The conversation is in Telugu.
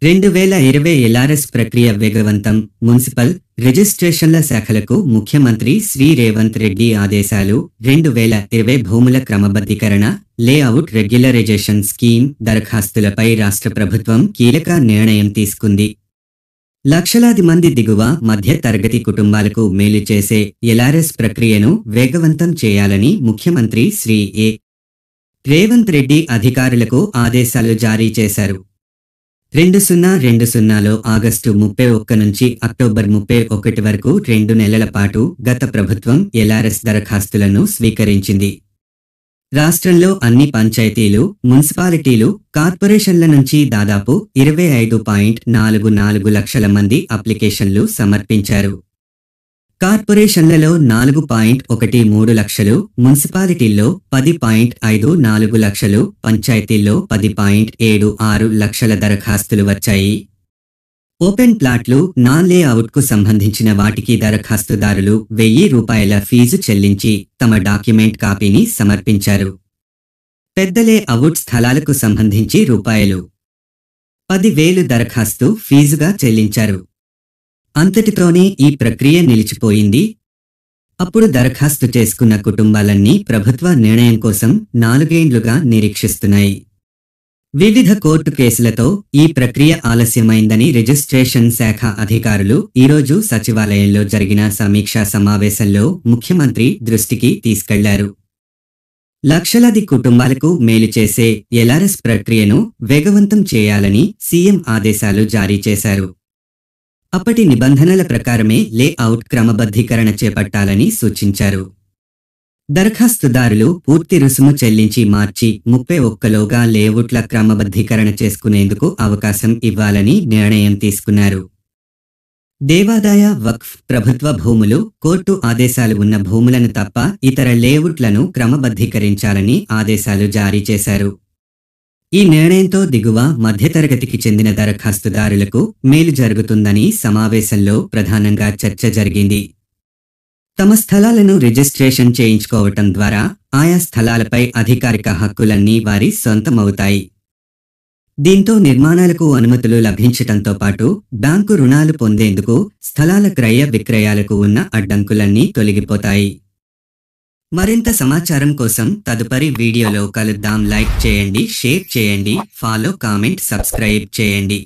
2020 ఎల్ఆర్ఎస్ ప్రక్రియ వేగవంతం. మున్సిపల్ రిజిస్ట్రేషన్ల శాఖలకు ముఖ్యమంత్రి శ్రీ రేవంత్ రెడ్డి ఆదేశాలు. 2020 భూముల క్రమబద్ధీకరణ, లేఅవుట్ రెగ్యులరైజేషన్ స్కీమ్ దరఖాస్తులపై రాష్ట్ర ప్రభుత్వం కీలక నిర్ణయం తీసుకుంది. లక్షలాది మంది దిగువ మధ్య తరగతి కుటుంబాలకు మేలు చేసే ఎల్ఆర్ఎస్ ప్రక్రియను వేగవంతం చేయాలని ముఖ్యమంత్రి శ్రీ రేవంత్ రెడ్డి అధికారులకు ఆదేశాలు జారీ చేశారు. 2020లో ఆగస్టు 31 నుంచి అక్టోబర్ 31 వరకు 2 నెలల పాటు గత ప్రభుత్వం ఎల్ఆర్ఎస్ దరఖాస్తులను స్వీకరించింది. రాష్ట్రంలో అన్ని పంచాయతీలు, మున్సిపాలిటీలు, కార్పొరేషన్ల నుంచి దాదాపు 25.44 లక్షల మంది అప్లికేషన్లు సమర్పించారు. కార్పొరేషన్లలో 4.13 లక్షలు, మున్సిపాలిటీల్లో 10.54 లక్షలు, పంచాయతీల్లో 10.76 లక్షల దరఖాస్తులు వచ్చాయి. ఓపెన్ ప్లాట్లు, నాన్ లేఅవుట్కు సంబంధించిన వాటికి దరఖాస్తుదారులు ₹1000 ఫీజు చెల్లించి తమ డాక్యుమెంట్ కాపీని సమర్పించారు. పెద్ద లేఅవుట్ స్థలాలకు సంబంధించి ₹10,000 దరఖాస్తు ఫీజుగా చెల్లించారు. అంతటితోనే ఈ ప్రక్రియ నిలిచిపోయింది. అప్పుడు దరఖాస్తు చేసుకున్న కుటుంబాలన్నీ ప్రభుత్వ నిర్ణయం కోసం 4 ఏండ్లుగా నిరీక్షిస్తున్నాయి. వివిధ కోర్టు కేసులతో ఈ ప్రక్రియ ఆలస్యమైందని రిజిస్ట్రేషన్ శాఖ అధికారులు ఈరోజు సచివాలయంలో జరిగిన సమీక్షా సమావేశంలో ముఖ్యమంత్రి దృష్టికి తీసుకెళ్లారు. లక్షలాది కుటుంబాలకు మేలు చేసే ఎల్ఆర్ఎస్ ప్రక్రియను వేగవంతం చేయాలని సీఎం ఆదేశాలు జారీ చేశారు. అప్పటి నిబంధనల ప్రకారమే లేఅవుట్ క్రమబద్ధీకరణ చేపట్టాలని సూచించారు. దరఖాస్తుదారులు పూర్తి రుసుము చెల్లించి మార్చి 31లోగా లేఅవుట్ల క్రమబద్ధీకరణ చేసుకునేందుకు అవకాశం ఇవ్వాలని నిర్ణయం తీసుకున్నారు. దేవాదాయ, వక్ఫ్, ప్రభుత్వ భూములు, కోర్టు ఆదేశాలు ఉన్న భూములను తప్ప ఇతర లేఅవుట్లను క్రమబద్ధీకరించాలని ఆదేశాలు జారీ చేశారు. ఈ నిర్ణయంతో దిగువ మధ్యతరగతికి చెందిన దరఖాస్తుదారులకు మేలు జరుగుతుందని సమావేశంలో ప్రధానంగా చర్చ జరిగింది. తమ స్థలాలను రిజిస్ట్రేషన్ చేయించుకోవటం ద్వారా ఆయా స్థలాలపై అధికారిక హక్కులన్నీ వారి సొంతమవుతాయి. దీంతో నిర్మాణాలకు అనుమతులు లభించటంతో పాటు బ్యాంకు రుణాలు పొందేందుకు స్థలాల క్రయ విక్రయాలకు ఉన్న అడ్డంకులన్నీ తొలగిపోతాయి. మరింత సమాచారం కోసం తదుపరి వీడియోలో కలుద్దాం. లైక్ చేయండి, షేర్ చేయండి, ఫాలో, కామెంట్, సబ్స్క్రైబ్ చేయండి.